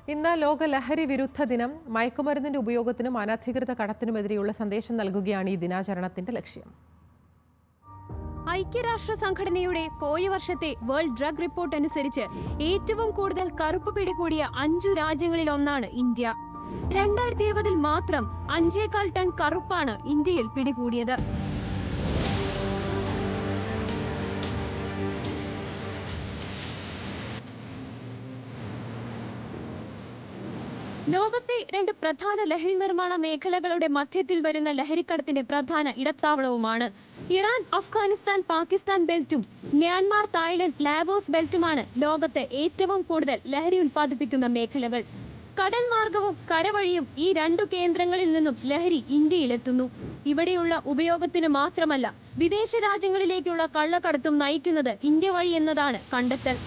ഇന്ന് ലോക ലഹരി വിരുദ്ധ ദിനം. മയക്കുമരുന്നിന്റെ ഉപയോഗത്തിനും അനധികൃത കടത്തിനുമെതിരെയുള്ള സന്ദേശം നൽകുകയാണ് ഈ ദിനാചരണത്തിന്റെ ലക്ഷ്യം. ഐക്യരാഷ്ട്ര സംഘടനയുടെ പോയ വർഷത്തെ വേൾഡ് ഡ്രഗ് റിപ്പോർട്ട് അനുസരിച്ച് ഏറ്റവും കൂടുതൽ കറുപ്പ് പിടികൂടിയ 5 രാജ്യങ്ങളിൽ ഒന്നാണ് ഇന്ത്യ. 2020 മാത്രം 5.4 ടൺ കറുപ്പാണ് ഇന്ത്യയിൽ പിടികൂടിയത്. ലോകത്തെ 2 പ്രധാന ലഹരി നിർമ്മാണ മേഖലകളുടെ മധ്യത്തിൽ വരുന്ന ലഹരിക്കടത്തിന്റെ പ്രധാന ഇടത്താവളവുമാണ്. ഇറാൻ, അഫ്ഗാനിസ്ഥാൻ, പാകിസ്ഥാൻ ബെൽറ്റും മ്യാൻമാർ, തായ്ലൻഡ്, ലാവോസ് ബെൽറ്റുമാണ് ലോകത്ത് ഏറ്റവും കൂടുതൽ ലഹരി ഉൽപ്പാദിപ്പിക്കുന്ന മേഖലകൾ. കടൽ മാർഗവും കരവഴിയും ഈ 2 കേന്ദ്രങ്ങളിൽ നിന്നും ലഹരി ഇന്ത്യയിലെത്തുന്നു. ഇവിടെയുള്ള ഉപയോഗത്തിന് മാത്രമല്ല, വിദേശ രാജ്യങ്ങളിലേക്കുള്ള കള്ളക്കടത്തും നയിക്കുന്നത് ഇന്ത്യ വഴി എന്നതാണ് കണ്ടെത്തൽ.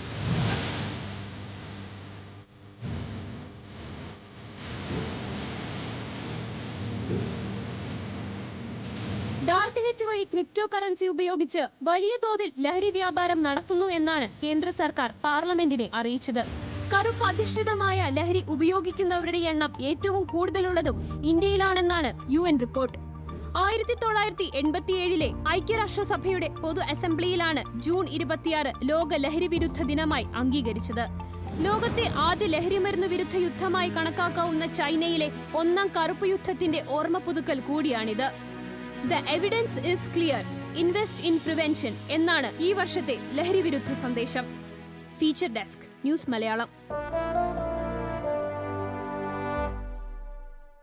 ഡാർക്ക് നെറ്റ് വഴി ക്രിപ്റ്റോ കറൻസി ഉപയോഗിച്ച് വലിയ തോതിൽ ലഹരി വ്യാപാരം നടത്തുന്നു എന്നാണ് കേന്ദ്ര സർക്കാർ പാർലമെന്റിനെ അറിയിച്ചത്. കറുപ്പ് അധിഷ്ഠിതമായ ലഹരി ഉപയോഗിക്കുന്നവരുടെ എണ്ണം ഏറ്റവും കൂടുതലുള്ളതും ഇന്ത്യയിലാണെന്നാണ് UN റിപ്പോർട്ട്. 1987 ഐക്യരാഷ്ട്രസഭയുടെ പൊതു അസംബ്ലിയിലാണ് ജൂൺ 26 ലോക ലഹരി വിരുദ്ധ ദിനമായി അംഗീകരിച്ചത്. ലോകത്തെ ആദ്യ ലഹരിമരുന്ന് വിരുദ്ധ യുദ്ധമായി കണക്കാക്കാവുന്ന ചൈനയിലെ 1ാം കറുപ്പ് യുദ്ധത്തിന്റെ ഓർമ്മ പുതുക്കൽ കൂടിയാണിത്. The evidence is clear. Invest in prevention എന്നാണ് ഈ വർഷത്തെ ലഹരി വിരുദ്ധ സന്ദേശം. Feature desk, news Malayalam.